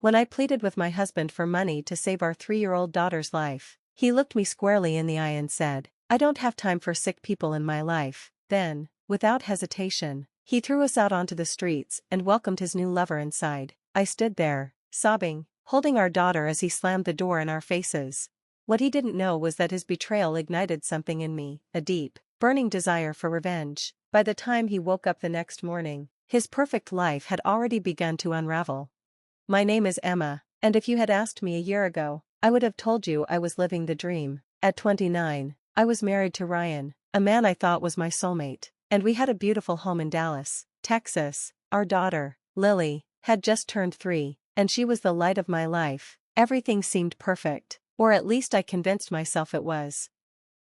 When I pleaded with my husband for money to save our 3-year-old daughter's life, he looked me squarely in the eye and said, "I don't have time for sick people in my life." Then, without hesitation, he threw us out onto the streets and welcomed his new lover inside. I stood there, sobbing, holding our daughter as he slammed the door in our faces. What he didn't know was that his betrayal ignited something in me, a deep, burning desire for revenge. By the time he woke up the next morning, his perfect life had already begun to unravel. My name is Emma, and if you had asked me a year ago, I would have told you I was living the dream. At 29, I was married to Ryan, a man I thought was my soulmate, and we had a beautiful home in Dallas, Texas. Our daughter, Lily, had just turned 3, and she was the light of my life. Everything seemed perfect, or at least I convinced myself it was.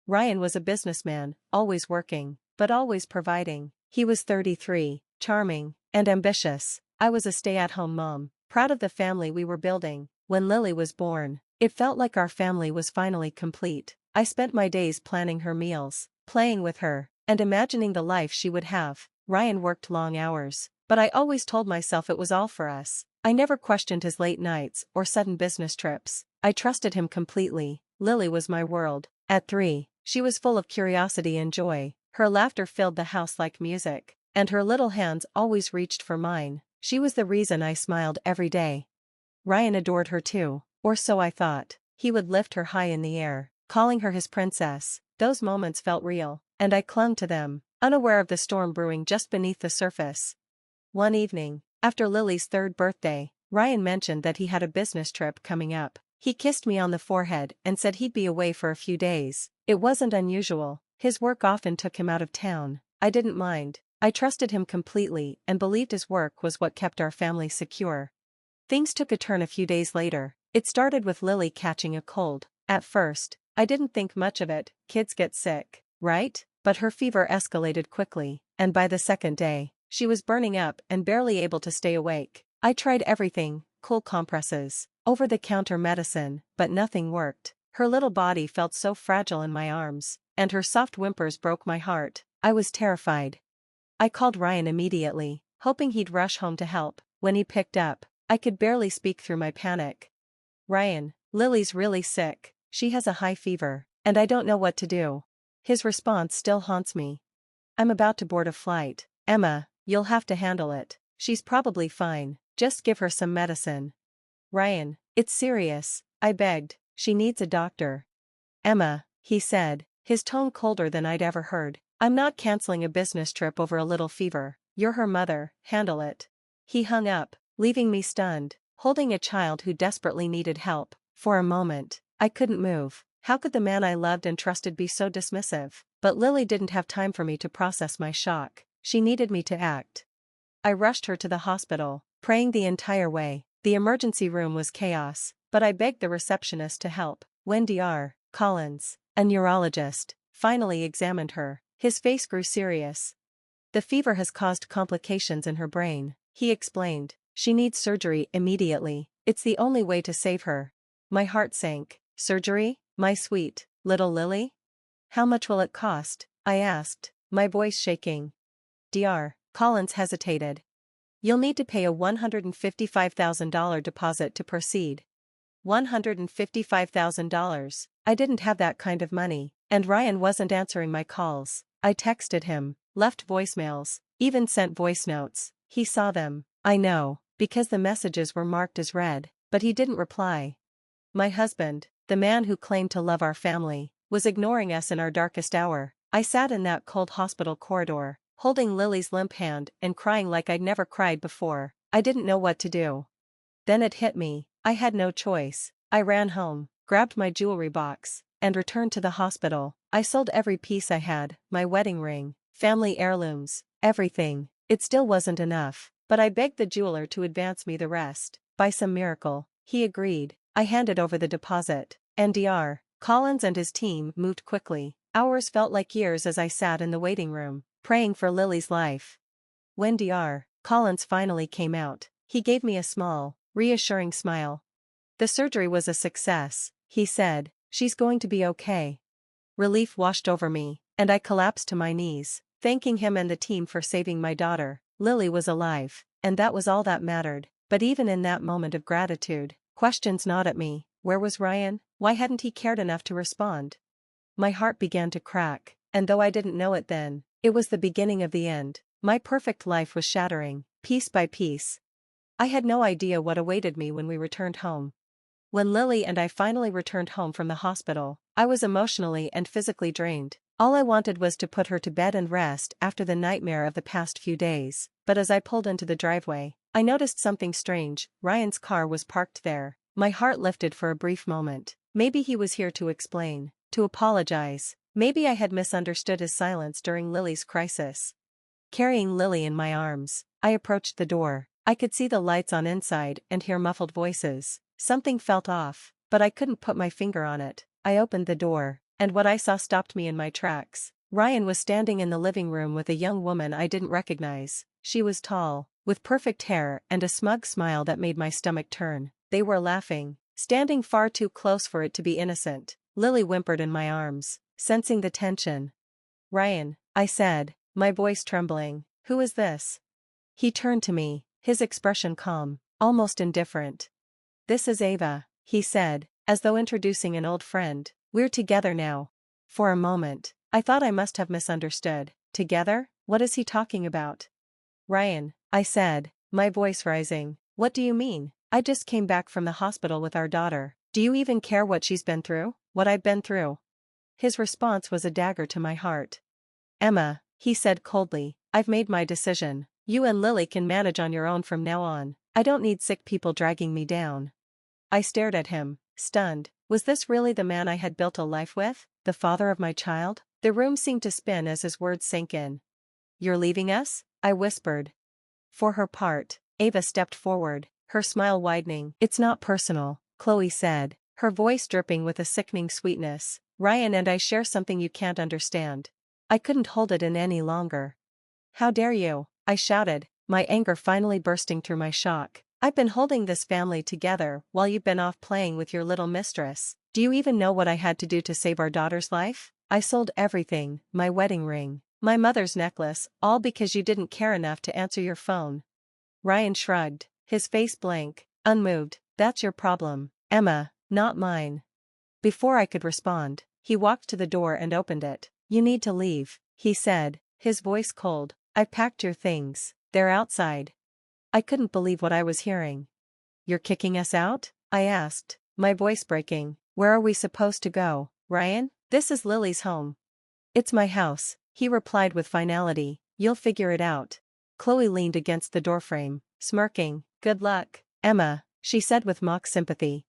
Ryan was a businessman, always working, but always providing. He was 33, charming, and ambitious. I was a stay-at-home mom, proud of the family we were building. When Lily was born, it felt like our family was finally complete. I spent my days planning her meals, playing with her, and imagining the life she would have. Ryan worked long hours, but I always told myself it was all for us. I never questioned his late nights or sudden business trips. I trusted him completely. Lily was my world. At 3, she was full of curiosity and joy. Her laughter filled the house like music, and her little hands always reached for mine. She was the reason I smiled every day. Ryan adored her too, or so I thought. He would lift her high in the air, calling her his princess. Those moments felt real, and I clung to them, unaware of the storm brewing just beneath the surface. One evening, after Lily's 3rd birthday, Ryan mentioned that he had a business trip coming up. He kissed me on the forehead and said he'd be away for a few days. It wasn't unusual. His work often took him out of town. I didn't mind. I trusted him completely and believed his work was what kept our family secure. Things took a turn a few days later. It started with Lily catching a cold. At first, I didn't think much of it. Kids get sick, right? But her fever escalated quickly, and by the 2nd day, she was burning up and barely able to stay awake. I tried everything, cool compresses, over-the-counter medicine, but nothing worked. Her little body felt so fragile in my arms, and her soft whimpers broke my heart. I was terrified. I called Ryan immediately, hoping he'd rush home to help. When he picked up, I could barely speak through my panic. "Ryan, Lily's really sick. She has a high fever, and I don't know what to do." His response still haunts me. "I'm about to board a flight. Emma, you'll have to handle it. She's probably fine. Just give her some medicine." "Ryan, it's serious," I begged. "She needs a doctor." "Emma," he said, his tone colder than I'd ever heard, "I'm not canceling a business trip over a little fever. You're her mother, handle it." He hung up, leaving me stunned, holding a child who desperately needed help. For a moment, I couldn't move. How could the man I loved and trusted be so dismissive? But Lily didn't have time for me to process my shock. She needed me to act. I rushed her to the hospital, praying the entire way. The emergency room was chaos, but I begged the receptionist to help. When Dr. Collins, a neurologist, finally examined her, his face grew serious. "The fever has caused complications in her brain," he explained. "She needs surgery immediately. It's the only way to save her." My heart sank. "Surgery? My sweet, little Lily? How much will it cost?" I asked, my voice shaking. Dr. Collins hesitated. "You'll need to pay a $155,000 deposit to proceed." $155,000. I didn't have that kind of money, and Ryan wasn't answering my calls. I texted him, left voicemails, even sent voice notes. He saw them, I know, because the messages were marked as read, but he didn't reply. My husband, the man who claimed to love our family, was ignoring us in our darkest hour. I sat in that cold hospital corridor, holding Lily's limp hand and crying like I'd never cried before. I didn't know what to do. Then it hit me. I had no choice. I ran home, grabbed my jewelry box, and returned to the hospital. I sold every piece I had, my wedding ring, family heirlooms, everything. It still wasn't enough, but I begged the jeweler to advance me the rest. By some miracle, he agreed. I handed over the deposit, and Dr. Collins and his team moved quickly. Hours felt like years as I sat in the waiting room, praying for Lily's life. When Dr. Collins finally came out, he gave me a small, reassuring smile. "The surgery was a success," he said. "She's going to be okay." Relief washed over me, and I collapsed to my knees, thanking him and the team for saving my daughter. Lily was alive, and that was all that mattered. But even in that moment of gratitude, questions gnawed at me. Where was Ryan? Why hadn't he cared enough to respond? My heart began to crack, and though I didn't know it then, it was the beginning of the end. My perfect life was shattering, piece by piece. I had no idea what awaited me when we returned home. When Lily and I finally returned home from the hospital, I was emotionally and physically drained. All I wanted was to put her to bed and rest after the nightmare of the past few days, but as I pulled into the driveway, I noticed something strange. Ryan's car was parked there. My heart lifted for a brief moment. Maybe he was here to explain, to apologize. Maybe I had misunderstood his silence during Lily's crisis. Carrying Lily in my arms, I approached the door. I could see the lights on inside and hear muffled voices. Something felt off, but I couldn't put my finger on it. I opened the door, and what I saw stopped me in my tracks. Ryan was standing in the living room with a young woman I didn't recognize. She was tall, with perfect hair and a smug smile that made my stomach turn. They were laughing, standing far too close for it to be innocent. Lily whimpered in my arms, sensing the tension. "Ryan," I said, my voice trembling, "who is this?" He turned to me, his expression calm, almost indifferent. "This is Ava," he said, as though introducing an old friend. "We're together now." For a moment, I thought I must have misunderstood. Together? What is he talking about? "Ryan," I said, my voice rising, "what do you mean? I just came back from the hospital with our daughter. Do you even care what she's been through? What I've been through?" His response was a dagger to my heart. "Emma," he said coldly, "I've made my decision. You and Lily can manage on your own from now on. I don't need sick people dragging me down." I stared at him, stunned. Was this really the man I had built a life with? The father of my child? The room seemed to spin as his words sank in. "You're leaving us?" I whispered. For her part, Ava stepped forward, her smile widening. "It's not personal," Chloe said, her voice dripping with a sickening sweetness. "Ryan and I share something you can't understand." I couldn't hold it in any longer. "How dare you?" I shouted, my anger finally bursting through my shock. "I've been holding this family together while you've been off playing with your little mistress. Do you even know what I had to do to save our daughter's life? I sold everything, my wedding ring, my mother's necklace, all because you didn't care enough to answer your phone." Ryan shrugged, his face blank, unmoved. "That's your problem, Emma, not mine." Before I could respond, he walked to the door and opened it. "You need to leave," he said, his voice cold. "I've packed your things, they're outside." I couldn't believe what I was hearing. "You're kicking us out?" I asked, my voice breaking. "Where are we supposed to go, Ryan? This is Lily's home." "It's my house," he replied with finality. "You'll figure it out." Chloe leaned against the doorframe, smirking. "Good luck, Emma," she said with mock sympathy.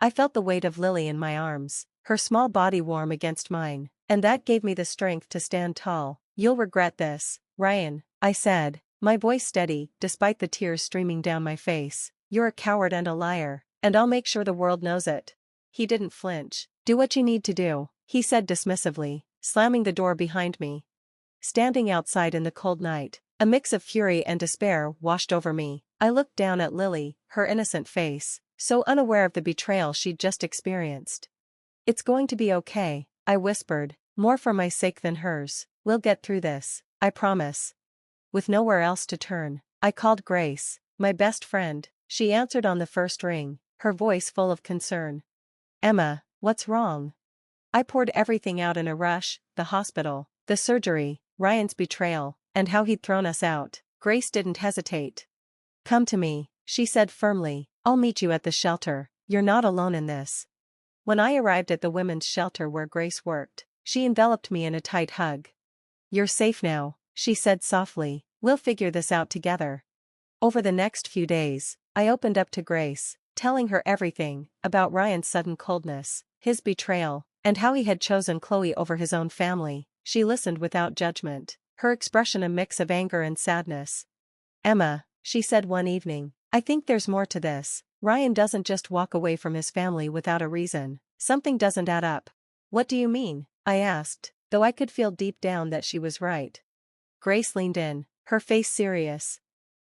I felt the weight of Lily in my arms, her small body warm against mine, and that gave me the strength to stand tall. "You'll regret this, Ryan," I said, my voice steady, despite the tears streaming down my face. "You're a coward and a liar, and I'll make sure the world knows it." He didn't flinch. "Do what you need to do," he said dismissively, slamming the door behind me. Standing outside in the cold night, a mix of fury and despair washed over me. I looked down at Lily, her innocent face, so unaware of the betrayal she'd just experienced. "It's going to be okay," I whispered, "more for my sake than hers. We'll get through this, I promise." With nowhere else to turn, I called Grace, my best friend. She answered on the first ring, her voice full of concern. "Emma, what's wrong?" I poured everything out in a rush: the hospital, the surgery, Ryan's betrayal, and how he'd thrown us out. Grace didn't hesitate. "Come to me," she said firmly. "I'll meet you at the shelter. You're not alone in this." When I arrived at the women's shelter where Grace worked, she enveloped me in a tight hug. "You're safe now," she said softly. "We'll figure this out together." Over the next few days, I opened up to Grace, telling her everything about Ryan's sudden coldness, his betrayal, and how he had chosen Chloe over his own family. She listened without judgment, her expression a mix of anger and sadness. "Emma," she said one evening, "I think there's more to this. Ryan doesn't just walk away from his family without a reason. Something doesn't add up." "What do you mean?" I asked, though I could feel deep down that she was right. Grace leaned in, her face serious.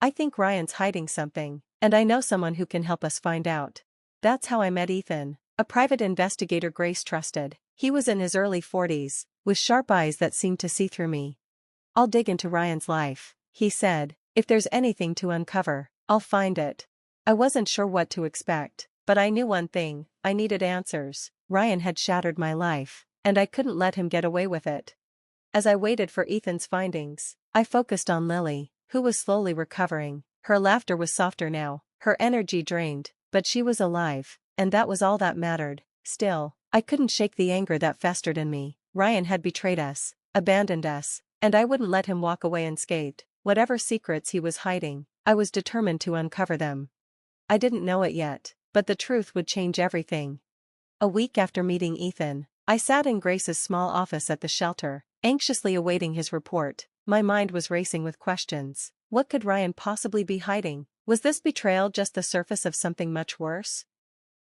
"I think Ryan's hiding something, and I know someone who can help us find out." That's how I met Ethan, a private investigator Grace trusted. He was in his early 40s, with sharp eyes that seemed to see through me. "I'll dig into Ryan's life," he said. "If there's anything to uncover, I'll find it." I wasn't sure what to expect, but I knew one thing: I needed answers. Ryan had shattered my life, and I couldn't let him get away with it. As I waited for Ethan's findings, I focused on Lily, who was slowly recovering. Her laughter was softer now, her energy drained, but she was alive, and that was all that mattered. Still, I couldn't shake the anger that festered in me. Ryan had betrayed us, abandoned us, and I wouldn't let him walk away unscathed. Whatever secrets he was hiding, I was determined to uncover them. I didn't know it yet, but the truth would change everything. A week after meeting Ethan, I sat in Grace's small office at the shelter, anxiously awaiting his report. My mind was racing with questions. What could Ryan possibly be hiding? Was this betrayal just the surface of something much worse?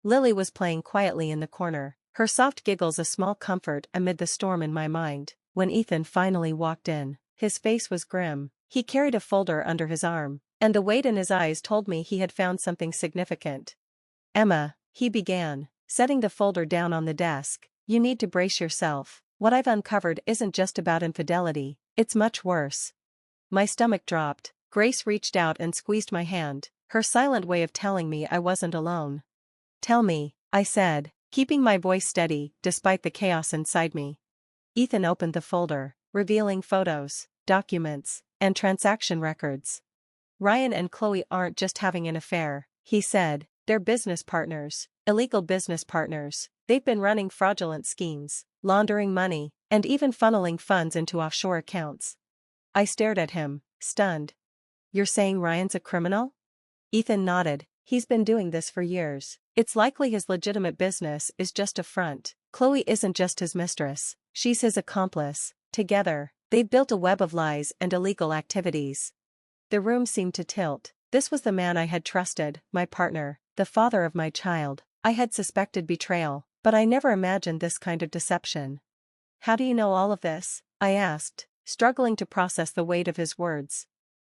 Lily was playing quietly in the corner, her soft giggles a small comfort amid the storm in my mind. When Ethan finally walked in, his face was grim. He carried a folder under his arm, and the weight in his eyes told me he had found something significant. "Emma," he began, setting the folder down on the desk, "you need to brace yourself. What I've uncovered isn't just about infidelity, it's much worse." My stomach dropped. Grace reached out and squeezed my hand, her silent way of telling me I wasn't alone. "Tell me," I said, keeping my voice steady despite the chaos inside me. Ethan opened the folder, revealing photos, documents, and transaction records. "Ryan and Chloe aren't just having an affair," he said, "they're business partners, illegal business partners. They've been running fraudulent schemes, laundering money, and even funneling funds into offshore accounts." I stared at him, stunned. "You're saying Ryan's a criminal?" Ethan nodded. "He's been doing this for years. It's likely his legitimate business is just a front. Chloe isn't just his mistress, she's his accomplice. Together, they've built a web of lies and illegal activities." The room seemed to tilt. This was the man I had trusted, my partner, the father of my child. I had suspected betrayal, but I never imagined this kind of deception. "How do you know all of this?" I asked, struggling to process the weight of his words.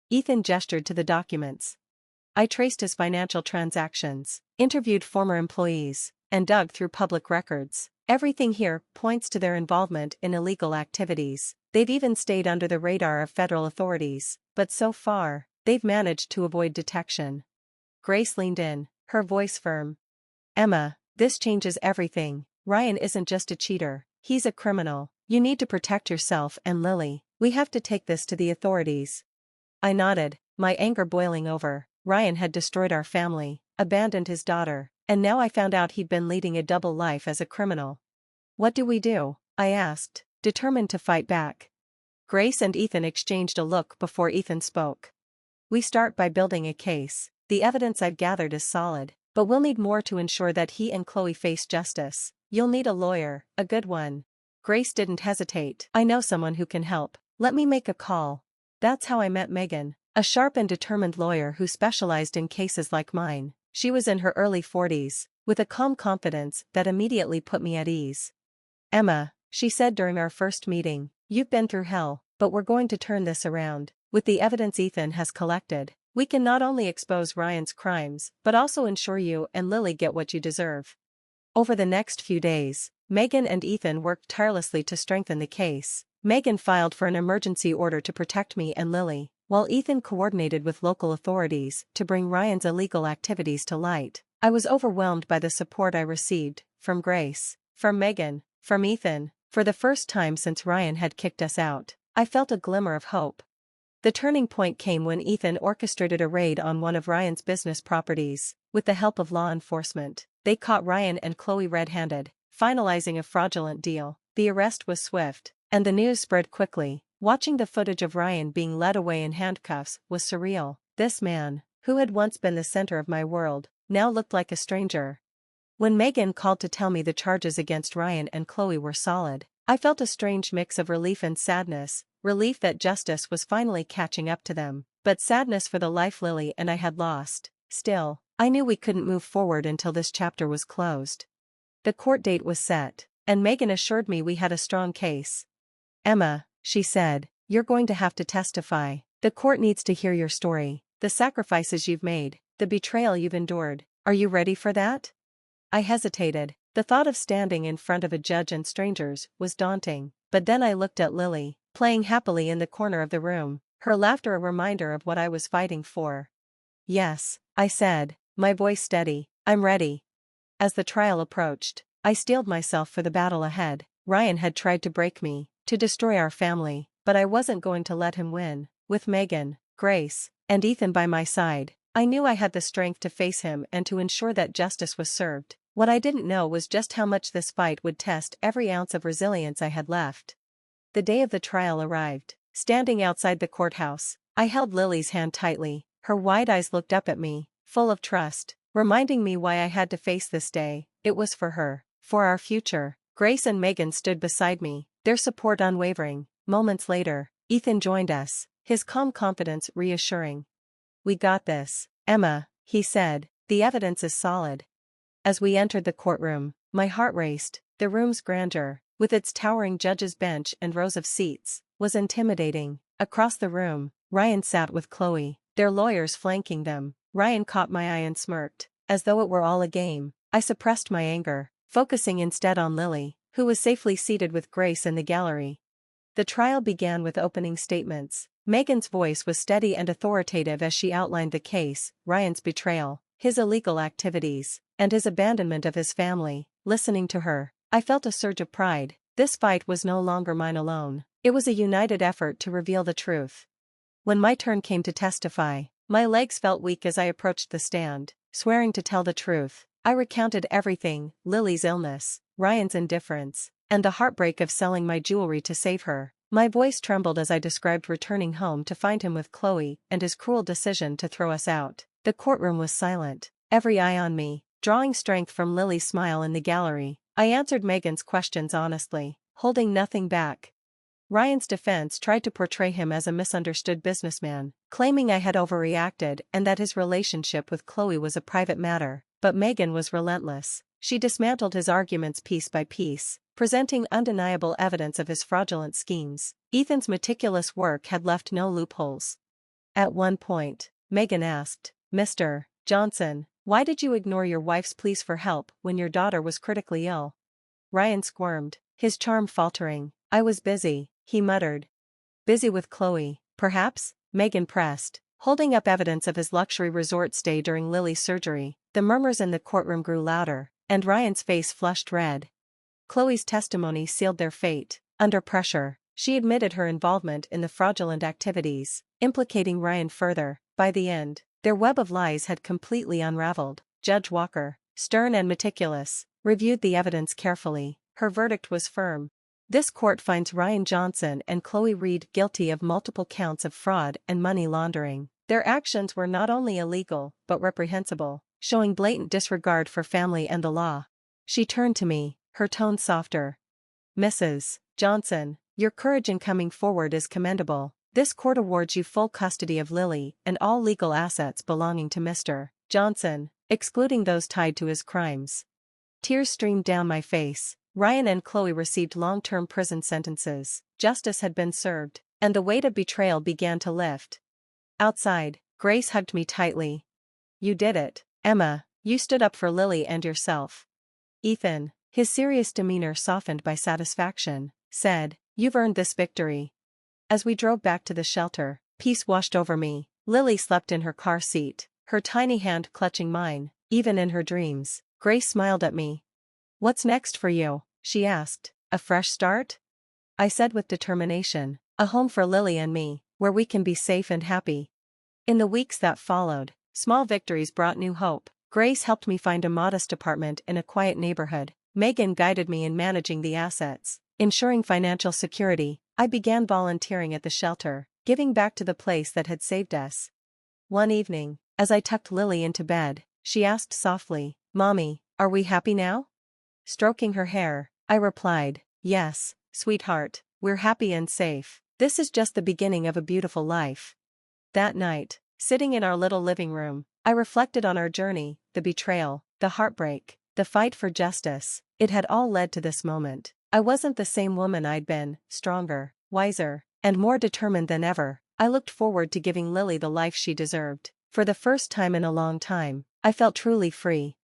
Ethan gestured to the documents. I traced his financial transactions, interviewed former employees, and dug through public records. Everything here points to their involvement in illegal activities. They've even stayed under the radar of federal authorities, but so far, they've managed to avoid detection. Grace leaned in, her voice firm. "Emma, this changes everything. Ryan isn't just a cheater, he's a criminal. You need to protect yourself and Lily. We have to take this to the authorities." I nodded, my anger boiling over. Ryan had destroyed our family, abandoned his daughter, and now I found out he'd been leading a double life as a criminal. "What do we do?" I asked, determined to fight back. Grace and Ethan exchanged a look before Ethan spoke. "We start by building a case. The evidence I've gathered is solid, but we'll need more to ensure that he and Chloe face justice. You'll need a lawyer, a good one." Grace didn't hesitate. "I know someone who can help. Let me make a call." That's how I met Megan, a sharp and determined lawyer who specialized in cases like mine. She was in her early 40s, with a calm confidence that immediately put me at ease. "Emma," she said during our first meeting, "you've been through hell, but we're going to turn this around. With the evidence Ethan has collected, we can not only expose Ryan's crimes, but also ensure you and Lily get what you deserve." Over the next few days, Megan and Ethan worked tirelessly to strengthen the case. Megan filed for an emergency order to protect me and Lily, while Ethan coordinated with local authorities to bring Ryan's illegal activities to light. I was overwhelmed by the support I received, from Grace, from Megan, from Ethan. For the first time since Ryan had kicked us out, I felt a glimmer of hope. The turning point came when Ethan orchestrated a raid on one of Ryan's business properties. With the help of law enforcement, they caught Ryan and Chloe red-handed, finalizing a fraudulent deal. The arrest was swift, and the news spread quickly. Watching the footage of Ryan being led away in handcuffs was surreal. This man, who had once been the center of my world, now looked like a stranger. When Megan called to tell me the charges against Ryan and Chloe were solid, I felt a strange mix of relief and sadness. Relief that justice was finally catching up to them, but sadness for the life Lily and I had lost. Still, I knew we couldn't move forward until this chapter was closed. The court date was set, and Megan assured me we had a strong case. "Emma," she said, "you're going to have to testify. The court needs to hear your story, the sacrifices you've made, the betrayal you've endured. Are you ready for that?" I hesitated. The thought of standing in front of a judge and strangers was daunting, but then I looked at Lily, playing happily in the corner of the room, her laughter a reminder of what I was fighting for. "Yes," I said, my voice steady. I'm ready. As the trial approached, I steeled myself for the battle ahead. Ryan had tried to break me, to destroy our family, but I wasn't going to let him win. With Megan, Grace, and Ethan by my side, I knew I had the strength to face him and to ensure that justice was served. What I didn't know was just how much this fight would test every ounce of resilience I had left. The day of the trial arrived. Standing outside the courthouse, I held Lily's hand tightly. Her wide eyes looked up at me, full of trust, reminding me why I had to face this day. It was for her, for our future. Grace and Megan stood beside me, their support unwavering. Moments later, Ethan joined us, his calm confidence reassuring. "We got this, Emma," he said, "the evidence is solid." As we entered the courtroom, my heart raced. The room's grandeur, with its towering judge's bench and rows of seats, was intimidating. Across the room, Ryan sat with Chloe, their lawyers flanking them. Ryan caught my eye and smirked, as though it were all a game. I suppressed my anger, focusing instead on Lily, who was safely seated with Grace in the gallery. The trial began with opening statements. Megan's voice was steady and authoritative as she outlined the case: Ryan's betrayal, his illegal activities, and his abandonment of his family. Listening to her, I felt a surge of pride. This fight was no longer mine alone. It was a united effort to reveal the truth. When my turn came to testify, my legs felt weak as I approached the stand, swearing to tell the truth. I recounted everything: Lily's illness, Ryan's indifference, and the heartbreak of selling my jewelry to save her. My voice trembled as I described returning home to find him with Chloe and his cruel decision to throw us out. The courtroom was silent, every eye on me, drawing strength from Lily's smile in the gallery. I answered Megan's questions honestly, holding nothing back. Ryan's defense tried to portray him as a misunderstood businessman, claiming I had overreacted and that his relationship with Chloe was a private matter. But Megan was relentless. She dismantled his arguments piece by piece, presenting undeniable evidence of his fraudulent schemes. Ethan's meticulous work had left no loopholes. At one point, Megan asked, "Mr. Johnson, why did you ignore your wife's pleas for help when your daughter was critically ill?" Ryan squirmed, his charm faltering. "I was busy," he muttered. "Busy with Chloe, perhaps?" Megan pressed, holding up evidence of his luxury resort stay during Lily's surgery. The murmurs in the courtroom grew louder, and Ryan's face flushed red. Chloe's testimony sealed their fate. Under pressure, she admitted her involvement in the fraudulent activities, implicating Ryan further. By the end, their web of lies had completely unraveled. Judge Walker, stern and meticulous, reviewed the evidence carefully. Her verdict was firm. This court finds Ryan Johnson and Chloe Reed guilty of multiple counts of fraud and money laundering. Their actions were not only illegal, but reprehensible, showing blatant disregard for family and the law. She turned to me, her tone softer. "Mrs. Johnson, your courage in coming forward is commendable. This court awards you full custody of Lily and all legal assets belonging to Mr. Johnson, excluding those tied to his crimes." Tears streamed down my face. Ryan and Chloe received long-term prison sentences. Justice had been served, and the weight of betrayal began to lift. Outside, Grace hugged me tightly. "You did it, Emma. You stood up for Lily and yourself." Ethan, his serious demeanor softened by satisfaction, said, "You've earned this victory." As we drove back to the shelter, peace washed over me. Lily slept in her car seat, her tiny hand clutching mine. Even in her dreams, Grace smiled at me. "What's next for you?" she asked. "A fresh start?" I said with determination, "A home for Lily and me, where we can be safe and happy." In the weeks that followed, small victories brought new hope. Grace helped me find a modest apartment in a quiet neighborhood. Megan guided me in managing the assets, ensuring financial security. I began volunteering at the shelter, giving back to the place that had saved us. One evening, as I tucked Lily into bed, she asked softly, "Mommy, are we happy now?" Stroking her hair, I replied, "Yes, sweetheart, we're happy and safe. This is just the beginning of a beautiful life." That night, sitting in our little living room, I reflected on our journey, the betrayal, the heartbreak, the fight for justice. It had all led to this moment. I wasn't the same woman I'd been, stronger, wiser, and more determined than ever. I looked forward to giving Lily the life she deserved. For the first time in a long time, I felt truly free.